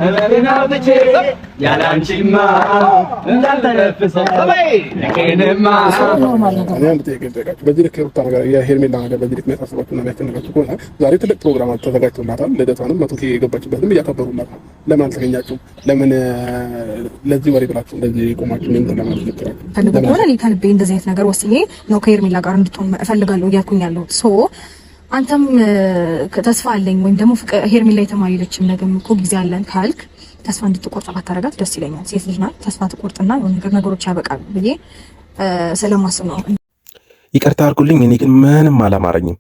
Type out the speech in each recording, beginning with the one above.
እበሬናው ትቼ ያላንቺማ እንዳልተነፍሰው ለከነማ በዚህ ልክ ሩታ ነገር የሄርሜላ ነገር በዚህ ልክ የሚያሳስባችሁ እና የሚያስጨንቃችሁ ከሆነ ዛሬ ትልቅ ፕሮግራም ተዘጋጅቶላታል። ልደቷንም 100K የገባችበትም እያከበሩላት ነው። ለምን አልተገኛችሁም? ለምን ለዚህ ወሬ ብላችሁ እንደዚህ ቆማችሁ ምን ተለማችሁ ይችላል? ፈልጉ ከሆነ እኔ ከልቤ እንደዚህ አይነት ነገር ወስኜ ነው ከሄርሜላ ጋር እንድትሆን እፈልጋለሁ እያልኩኝ ያለው ሶ አንተም ተስፋ አለኝ ወይም ደግሞ ሄርሜላ የተማሪለችም ነገም እኮ ጊዜ አለን ካልክ ተስፋ እንድትቆርጥ ባታረጋት ደስ ይለኛል። ሴት ልጅ ናት። ተስፋ ትቆርጥና ነገሮች ያበቃሉ ብዬ ስለማስብ ነው። ይቅርታ አድርጉልኝ፣ እኔ ግን ምንም አላማረኝም።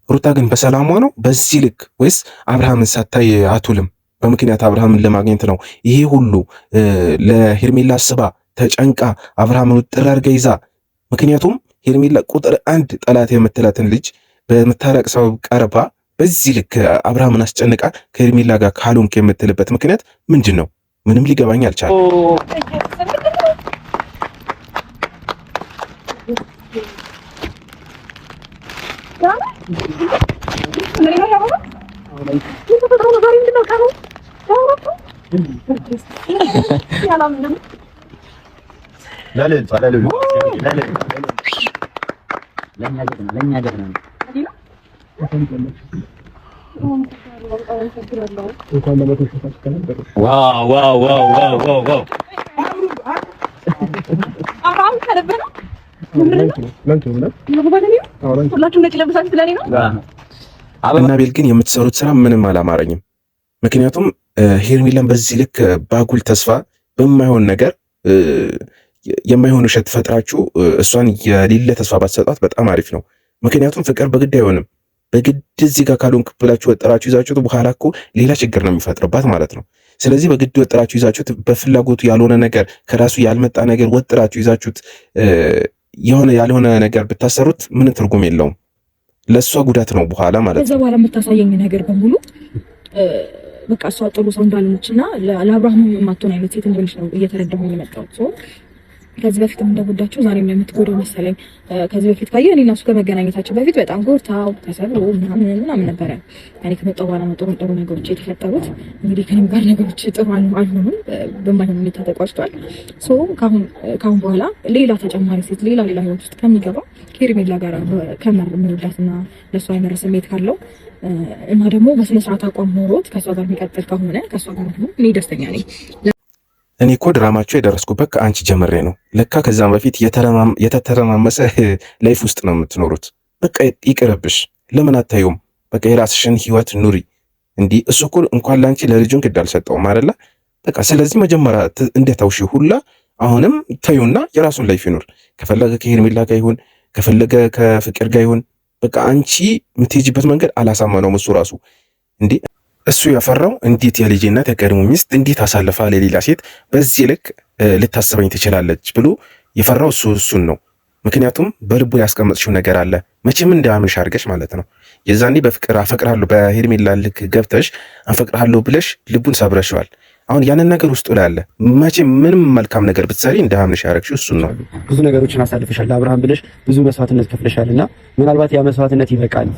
ሩታ ግን በሰላሟ ነው በዚህ ልክ ወይስ አብርሃምን ሳታይ አትውልም? በምክንያት አብርሃምን ለማግኘት ነው ይሄ ሁሉ ለሄርሜላ አስባ ተጨንቃ አብርሃምን ውጥር አድርጋ ይዛ። ምክንያቱም ሄርሜላ ቁጥር 1 ጠላት የምትላትን ልጅ በመታረቅ ሰው ቀርባ በዚህ ልክ አብርሃምን አስጨንቃ ከሄርሜላ ጋር ካልሆንክ የምትልበት ምክንያት ምንድን ነው? ምንም ሊገባኝ አልቻለም። አናቤል ግን የምትሰሩት ስራ ምንም አላማረኝም። ምክንያቱም ሄርሜላን በዚህ ልክ ባጉል ተስፋ በማይሆን ነገር የማይሆን ውሸት ፈጥራችሁ እሷን የሌለ ተስፋ ባትሰጧት በጣም አሪፍ ነው። ምክንያቱም ፍቅር በግድ አይሆንም። በግድ እዚህ ጋር ካልሆንክ ብላችሁ ወጥራችሁ ይዛችሁት በኋላ እኮ ሌላ ችግር ነው የሚፈጥርባት ማለት ነው። ስለዚህ በግድ ወጥራችሁ ይዛችሁት በፍላጎቱ ያልሆነ ነገር ከራሱ ያልመጣ ነገር ወጥራችሁ ይዛችሁት የሆነ ያልሆነ ነገር ብታሰሩት ምን ትርጉም የለውም። ለእሷ ጉዳት ነው በኋላ ማለት ነው። ከዛ በኋላ የምታሳየኝ ነገር በሙሉ በቃ እሷ ጥሩ ሰው እንዳልሆነችና ለአብርሃም የማትሆን አይነት ሴት እንደሆነች ነው እየተረዳሁ የመጣሁት። ከዚህ በፊትም እንደጎዳቸው ዛሬም የምትጎዳው መሰለኝ። ከዚህ በፊት ካየ እኔና እሱ ከመገናኘታቸው በፊት በጣም ጎድታው ተሰብሮ ምናምን ነበረ። እኔ ከመጣሁ በኋላ ነው ጥሩ ነገሮች የተፈጠሩት። እንግዲህ ከኔም ጋር ነገሮች ጥሩ አልሆኑም፣ በማይሆን ሁኔታ ተቋጭቷል። ከአሁን በኋላ ሌላ ተጨማሪ ሴት ሌላ ህይወት ውስጥ ከሚገባ ከሄርሜላ ጋር ከመር የምንወዳትና ለእሷ አይመር ስሜት ካለው እና ደግሞ በስነ ስርዓት አቋም ኖሮት ከእሷ ጋር የሚቀጥል ከሆነ ከእሷ ጋር እኔ ደስተኛ ነኝ። እኔ እኮ ድራማቸው የደረስኩበት ከአንቺ ጀምሬ ነው። ለካ ከዛም በፊት የተተረማመሰ ላይፍ ውስጥ ነው የምትኖሩት። በቃ ይቅርብሽ። ለምን አታዩም? በቃ የራስሽን ህይወት ኑሪ። እንዲህ እሱ እኮ እንኳን ላንቺ ለልጁን ግድ አልሰጠውም አይደለ? በቃ ስለዚህ መጀመሪያ እንደታውሽ ሁላ አሁንም ተዩና የራሱን ላይፍ ይኑር። ከፈለገ ከሄርሜላ ጋር ይሁን፣ ከፈለገ ከፍቅር ጋር ይሁን። በቃ አንቺ የምትሄጂበት መንገድ አላሳመነውም እሱ ራሱ እንዲህ እሱ ያፈራው እንዴት የልጄ እናት የቀድሞ ሚስት እንዴት አሳልፋ ለሌላ ሴት በዚህ ልክ ልታስበኝ ትችላለች ብሎ የፈራው እሱን ነው። ምክንያቱም በልቡ ያስቀመጥሽው ነገር አለ መቼም እንዳያምንሽ አድርገሽ ማለት ነው። የዛኔ በፍቅር አፈቅራለሁ በሄርሜላ ልክ ገብተሽ አፈቅራለሁ ብለሽ ልቡን ሰብረሽዋል። አሁን ያንን ነገር ውስጡ ላይ አለ። መቼም ምንም መልካም ነገር ብትሰሪ እንዳያምንሽ ያደረግሽው እሱን ነው። ብዙ ነገሮችን አሳልፈሻል ለአብርሃም ብለሽ ብዙ መስዋዕትነት ከፍለሻልና ምናልባት ያ መስዋዕትነት ይበቃል፣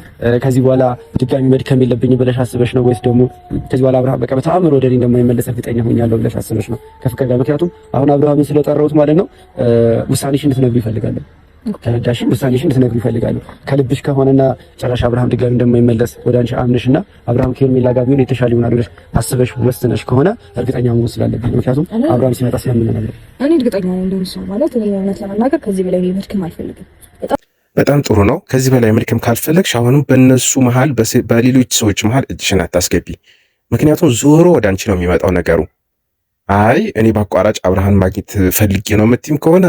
ከዚህ በኋላ ድጋሚ መድከም የለብኝም ብለሽ አስበሽ ነው ወይስ ደግሞ ከዚህ በኋላ አብርሃም በቃ በተአምር ወደ እኔ እንደማይመለስ እርግጠኛ ሆኛለሁ ብለሽ አስበሽ ነው ከፍቅር ጋር? ምክንያቱም አሁን አብርሃምን ስለጠራሁት ማለት ነው ውሳኔሽን ልትነግሪው ይፈልጋለሁ። ተረዳሽኝ? ውሳኔሽን ልትነግሪው ይፈልጋለሁ። ከልብሽ ከሆነና ጭራሽ አብርሃም ድጋሚ እንደማይመለስ ወደ አንቺ አምነሽና አብርሃም ከሄርሜላ ጋር ቢሆን የተሻለ ይሆናል ብለሽ አስበሽ ወስነሽ ከሆነ እርግጠኛ መሆን ስላለብኝ፣ ምክንያቱም አብርሃም ሲመጣ ስለምንነግረው እኔ እርግጠኛ ነኝ እንደሆነ ማለት እኔ እውነት ለመናገር ከዚህ በላይ መድከም አልፈልግም። በጣም ጥሩ ነው። ከዚህ በላይ መድከም ካልፈለግሽ አሁንም በእነሱ መሃል በሌሎች ሰዎች መሃል እጅሽን አታስገቢ። ምክንያቱም ዞሮ ወደ አንቺ ነው የሚመጣው ነገሩ። አይ እኔ በአቋራጭ አብርሃም ማግኘት ፈልጌ ነው የምትይም ከሆነ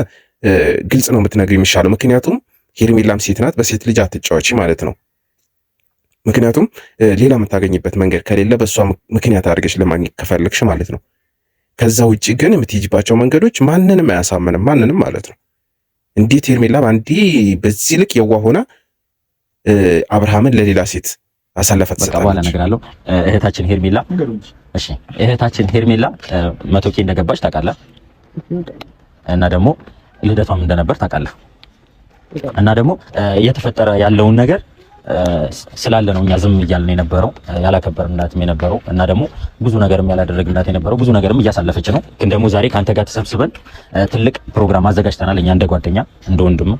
ግልጽ ነው የምትነግሪው የሚሻለው። ምክንያቱም ሄርሜላም ሴት ናት፣ በሴት ልጅ አትጫወቺ ማለት ነው። ምክንያቱም ሌላ የምታገኝበት መንገድ ከሌለ በእሷ ምክንያት አድርገሽ ለማግኘት ከፈለግሽ ማለት ነው። ከዛ ውጭ ግን የምትሄጂባቸው መንገዶች ማንንም አያሳምንም፣ ማንንም ማለት ነው። እንዴት ሄርሜላ አንዴ በዚህ ልክ የዋህ ሆና አብርሃምን ለሌላ ሴት አሳልፋ ትሰጣለች? በኋላ እነግራለሁ። እህታችን ሄርሜላ እሺ፣ እህታችን ሄርሜላ 100K እንደገባች ታውቃለህ፣ እና ደግሞ ልደቷም እንደነበር ታውቃለህ፣ እና ደግሞ እየተፈጠረ ያለውን ነገር ስላለ ነው እኛ ዝም እያልን የነበረው ያላከበርናትም የነበረው እና ደግሞ ብዙ ነገርም ያላደረግናት የነበረው ብዙ ነገርም እያሳለፈች ነው። ግን ደግሞ ዛሬ ካንተ ጋር ተሰብስበን ትልቅ ፕሮግራም አዘጋጅተናል። እኛ እንደ ጓደኛ እንደ ወንድም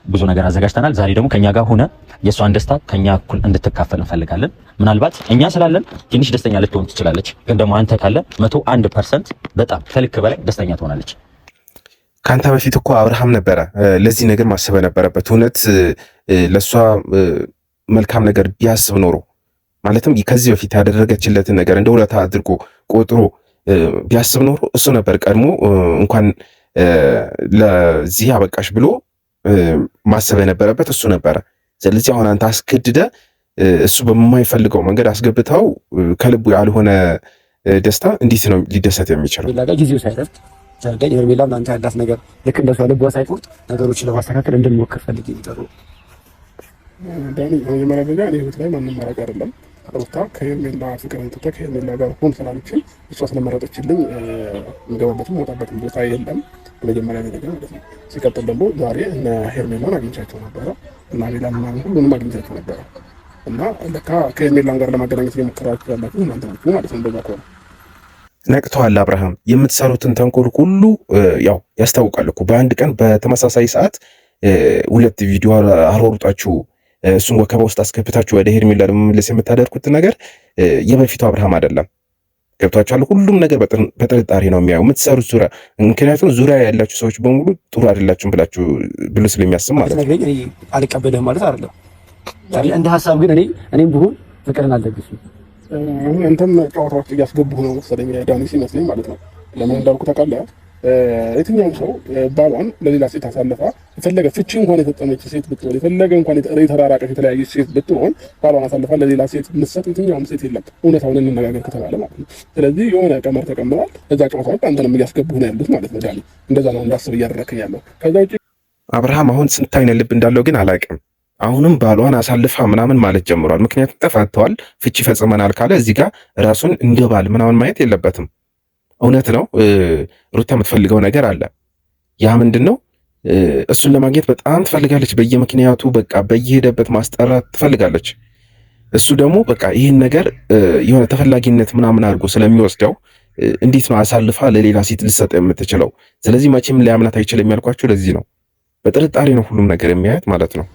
ብዙ ነገር አዘጋጅተናል። ዛሬ ደግሞ ከኛ ጋር ሆነ የሷን ደስታ ከኛ እኩል እንድትካፈል እንፈልጋለን። ምናልባት እኛ ስላለን ትንሽ ደስተኛ ልትሆን ትችላለች፣ ግን ደግሞ አንተ ካለ 101% በጣም ከልክ በላይ ደስተኛ ትሆናለች። ካንተ በፊት እኮ አብርሃም ነበረ ለዚህ ነገር ማሰብ ነበረበት። እውነት ለሷ መልካም ነገር ቢያስብ ኖሮ ማለትም ከዚህ በፊት ያደረገችለትን ነገር እንደ ውለታ አድርጎ ቆጥሮ ቢያስብ ኖሮ እሱ ነበር ቀድሞ እንኳን ለዚህ አበቃሽ ብሎ ማሰብ የነበረበት እሱ ነበረ። ስለዚህ አሁን አንተ አስገድደ እሱ በማይፈልገው መንገድ አስገብተው ከልቡ ያልሆነ ደስታ እንዴት ነው ሊደሰት የሚችለው? ጊዜው ሳይረፍድ ሰርገኝ ሄርሜላም አንተ ያላት ነገር ልክ እንደሷ ልቧ ሳይቆርጥ ነገሮችን ለማስተካከል እንድንሞክር ፈልጌ ይጠሩ ዳኒ የመጀመሪያ ደረጃ እኔ ህይወት ላይ ማንም ማድረግ አይደለም። ሩታ ከሄርሜላ ፍቅርን ትተህ ከሄርሜላ ጋር ሆን ስላለችኝ እሷ ስለመረጠችልኝ የምገባበትም ወጣበትም ቦታ የለም። በመጀመሪያ ደረጃ ማለት ነው። ሲቀጥል ደግሞ ዛሬ እነ ሄርሜላን አግኝቻቸው ነበረ እና ሌላ ምናምን ሁሉንም አግኝቻቸው ነበረ እና ለካ ከሄርሜላን ጋር ለማገናኘት እየሞከራችሁ ያላችሁ እናንተ ናችሁ ማለት ነው። እንደዛ ከሆነ ነቅተዋል። አብርሃም የምትሰሩትን ተንኮል ሁሉ ያው ያስታውቃል እኮ። በአንድ ቀን በተመሳሳይ ሰዓት 2 ቪዲዮ አሮሩጣችሁ እሱን ወከባ ውስጥ አስገብታችሁ ወደ ሄርሜላ ለመመለስ የምታደርጉት ነገር የበፊቱ አብርሃም አይደለም። ገብቷችኋል? ሁሉም ነገር በጥርጣሬ ነው የሚያዩ የምትሰሩት ዙሪያ። ምክንያቱም ዙሪያ ያላችሁ ሰዎች በሙሉ ጥሩ አይደላችሁም ብሎ ስለሚያስብ ማለት ነው። አልቀበልህም ማለት አይደለም እንደ ሀሳብ ግን እኔም ብሆን ፍቅርን አልደግፍም። አሁን አንተም ጨዋታዎች እያስገቡህ ነው መሰለኝ ዳኒ ሲመስለኝ ማለት ነው። ለምን እንዳልኩ ታውቃለህ? የትኛውም ሰው ባሏን ለሌላ ሴት አሳልፋ የፈለገ ፍቺ እንኳን የተጠመች ሴት ብትሆን የፈለገ እንኳን የተራራቀች የተለያየች ሴት ብትሆን ባሏን አሳልፋ ለሌላ ሴት ምሰጥ የትኛውም ሴት የለም፣ እውነታውን እንነጋገር ከተባለ ማለት ነው። ስለዚህ የሆነ ቀመር ተቀምጧል። እዛ ጨዋታዎች አንተንም እያስገቡህ ነው ያሉት ማለት ነው ዳኒ። እንደዛ ነው እንዳስብ እያደረክኝ ያለው። ከዛ ውጪ አብርሃም አሁን ስንት አይነት ልብ እንዳለው ግን አላውቅም። አሁንም ባሏን አሳልፋ ምናምን ማለት ጀምሯል። ምክንያቱም ተፋተዋል፣ ፍቺ ፈጽመናል ካለ እዚህ ጋር ራሱን እንደ ባል ምናምን ማየት የለበትም። እውነት ነው ሩታ የምትፈልገው ነገር አለ። ያ ምንድን ነው? እሱን ለማግኘት በጣም ትፈልጋለች። በየምክንያቱ በቃ በየሄደበት ማስጠራት ትፈልጋለች። እሱ ደግሞ በቃ ይህን ነገር የሆነ ተፈላጊነት ምናምን አድርጎ ስለሚወስደው እንዴት ነው አሳልፋ ለሌላ ሴት ልሰጥ የምትችለው? ስለዚህ መቼም ሊያምናት አይችልም ያልኳቸው ለዚህ ነው። በጥርጣሬ ነው ሁሉም ነገር የሚያየት ማለት ነው።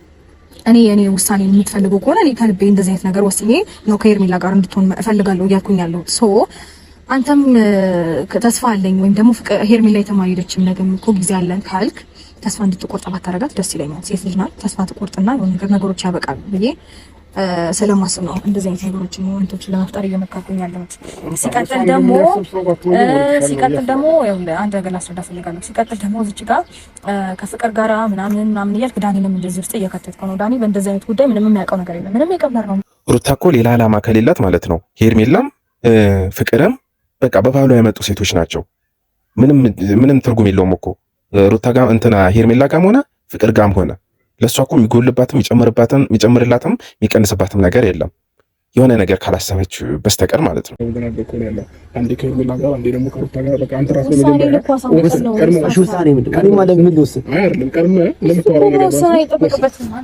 እኔ የኔ ውሳኔ የምትፈልገው ከሆነ እኔ ከልቤ እንደዚህ አይነት ነገር ወስኜ ነው ከሄርሜላ ጋር እንድትሆን እፈልጋለሁ እያልኩኝ ያለው አንተም ተስፋ አለኝ ወይም ደግሞ ሄርሜላ የተማሪደችም ነገም እኮ ጊዜ አለን ካልክ ተስፋ እንድትቆርጥ ባታረጋት ደስ ይለኛል። ሴት ልጅ ናት፣ ተስፋ ትቆርጥና የሆነ ነገሮች ያበቃሉ ብዬ ስለማስብ ነው እንደዚህ አይነት ነገሮችን ሞመንቶችን ለመፍጠር እየመካከኝ ያለሁት። ሲቀጥል ደግሞ አንድ ነገር ላስረዳ ፈልጋለሁ። ሲቀጥል ደግሞ እዚች ጋር ከፍቅር ጋራ ምናምን እያልክ ዳኒንም እንደዚህ ውስጥ እየከተትከው ነው። ዳኒ በእንደዚህ አይነት ጉዳይ ምንም የሚያውቀው ነገር የለም። ምንም የቀመር ነው። ሩታ እኮ ሌላ ዓላማ ከሌላት ማለት ነው። ሄርሜላም ፍቅርም በቃ በባሏ የመጡ ሴቶች ናቸው። ምንም ትርጉም የለውም እኮ ሩታ ጋር እንትና ሄርሜላ ጋርም ሆነ ፍቅር ጋርም ሆነ ለሷ እኮ የሚጎልባትም የሚጨምርላትም የሚቀንስባትም ነገር የለም የሆነ ነገር ካላሰበች በስተቀር ማለት ነው። አንዴ ከሄርሜላ ጋር አንዴ ደግሞ ከሩታ ጋር በቃ አንተ ራስህ መጀመሪያ ውሳኔ ምንድን ነው? ማለት ምን ልወስን አይደለም ቀድመ ለምትወራው ነገር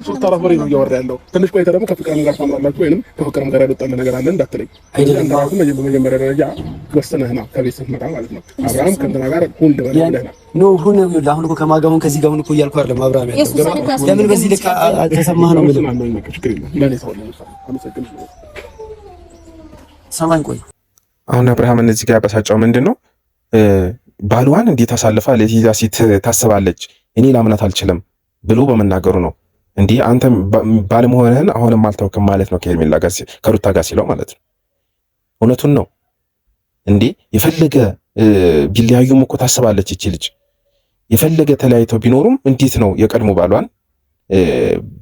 ሶስት አራት ወሬ ነው እያወራ ያለው። ትንሽ ቆይተህ ደግሞ ከፍቅርም ጋር ታምራላችሁ ወይንም ከፍቅርም ጋር ያልወጣለ ነገር አለ እንዳትለኝ። አንተ ራስህ በመጀመሪያ ደረጃ ወስነህ ነው ከቤት ስትመጣ ማለት ነው። አብርሃም ከእንትና ጋር ሁን ደበለህ ነው ሁን ይኸውልህ። አሁን እኮ ከማጋሙን ከዚህ ጋር ሁን እኮ እያልኩ አይደለም። አብርሃም ያለው ለምን በዚህ ልክ ተሰማህ ነው ማለት ነው። ለኔ ሰው አመሰግናለሁ። ሰማኝ ቆይ አሁን አብርሃም እነዚህ ጋር ያበሳጫው ምንድነው? ባሏን እንዴት አሳልፋ ለዚያ ሴት ታስባለች? እኔ ላምናት አልችልም ብሎ በመናገሩ ነው። እንዲህ አንተ ባለመሆንህን አሁንም አልታውቅም ማለት ነው። ከሄርሜላ ጋር ከሩታ ጋር ሲለው ማለት ነው። እውነቱን ነው እንዴ? የፈለገ ቢለያዩም እኮ ታስባለች እቺ ልጅ። የፈለገ ተለያይተው ቢኖሩም እንዴት ነው የቀድሞ ባሏን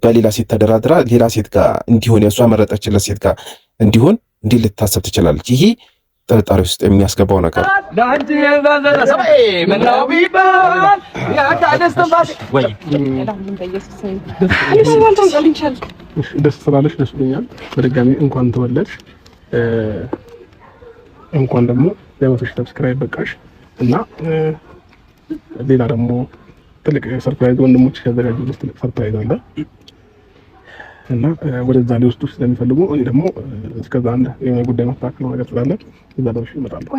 በሌላ ሴት ተደራድራ ሌላ ሴት ጋር እንዲሆን የእሷ መረጠችለት ሴት ጋር እንዲሆን እንዴት ልታሰብ ትችላለች? ይሄ ጥርጣሬ ውስጥ የሚያስገባው ነገር ደስ ስላለሽ ደስ ብሎኛል። በድጋሚ እንኳን ተወለድሽ፣ እንኳን ደግሞ ለመቶ ሺህ ሰብስክራይብ በቃሽ እና ሌላ ደግሞ ትልቅ ሰርፕራይዝ ወንድሞች ያዘጋጁልሽ ትልቅ ሰርፕራይዝ አለ። እና ወደዛ ሊወስዱ ስለሚፈልጉ እኔ ደግሞ እስከዛ አንድ የሆነ ጉዳይ ማስተካከል ነገር ስላለ እዛ ደርሼ እመጣለሁ።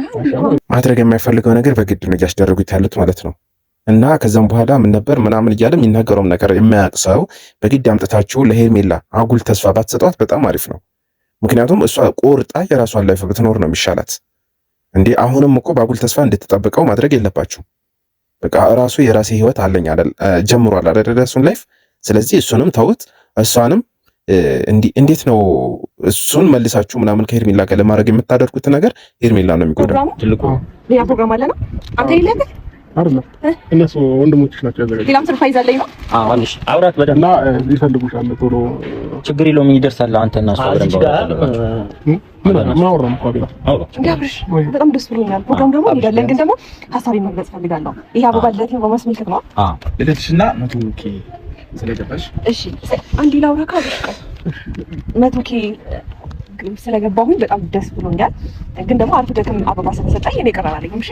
ማድረግ የማይፈልገው ነገር በግድ ነው እያስደረጉት ያሉት ማለት ነው። እና ከዛም በኋላ ምን ነበር ምናምን እያለ የሚናገረውም ነገር የማያውቅ ሰው በግድ አምጥታችሁ ለሄርሜላ አጉል ተስፋ ባትሰጧት በጣም አሪፍ ነው። ምክንያቱም እሷ ቆርጣ የራሷን ላይፍ ብትኖር ነው የሚሻላት። እንዴ አሁንም እኮ በአጉል ተስፋ እንድትጠብቀው ማድረግ የለባችሁ። በቃ ራሱ የራሴ ህይወት አለኝ አይደል ጀምሯል አይደል እሱን ላይፍ። ስለዚህ እሱንም ተውት፣ እሷንም እንዴት ነው እሱን መልሳችሁ ምናምን ከሄርሜላ ጋር ለማድረግ የምታደርጉት ነገር ሄርሜላ ነው የሚጎዳው። ትልቁ ያ ፕሮግራም አለ ነው አንተ ይለበት አይደለም እነሱ ወንድሞችሽ ናቸው ያዘጋጁት። ሌላም ሰርፕራይዝ አለኝ ነው። አዎ አለሽ አውራት በደንብ እና ይፈልጉሻል ቶሎ ችግር የለውም ይደርሳል። አንተ እና እሱ በደንብ ማውራም እኮ ቢላ ጋብርሽ በጣም ደስ ብሎኛል። ፕሮግራም ደግሞ እንሄዳለን፣ ግን ደግሞ ሀሳቤን መግለጽ ፈልጋለሁ። ይሄ አበባ ልደት ነው በማስመልከት ነው። ልደትሽና 100K ስለገባሽ እሺ አንዴ ላውራ ካብሽ 100K ስለገባሁኝ በጣም ደስ ብሎኛል። ግን ደግሞ አርፍ ደክም አበባ ስለሰጠኝ እኔ ቀራራለኝ። እሺ